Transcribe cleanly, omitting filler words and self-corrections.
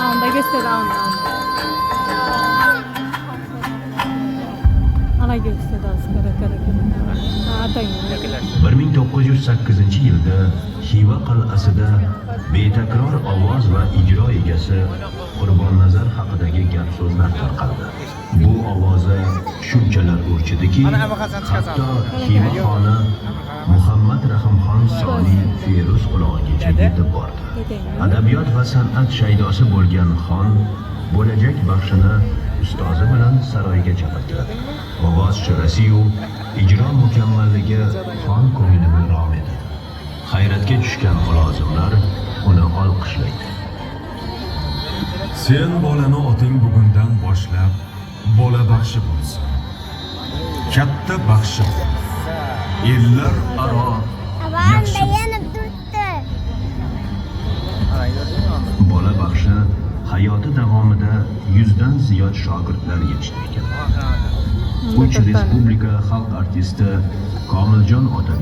Anda göster anda. Ana göster az kara. Atayım. 1908-yilda Xiva qal'asida betakror ovoz va ijro egasi Qurbonnazar haqidagi gap-so'zlar tarqaldi. Bu ovoza shunchalar urchidiki, hatto Xiva xoni Muhammad Rahimxon Soniy Feruz qulog'igacha yetib bordi. Adabiyot va san'at shaydosi bo'lgan xon bo'lajak baxshini ustozi bilan saroyga chaqirtiradi. Ovoz shirasi-yu ijro mukammalligi xon ko'nglini rom etadi. Hayratga tushgan mulozimlar uni olqishlaydi. Sen bolani oting bugundan boshlab bola baxshi bo'lsin. Katta baxshi. Ellar aro yaxshi. Bola baxshi hayoti davomida 100 dan ziyod shogirdlar yetishtirgan. 3 respublika xalq artisti Komiljon ota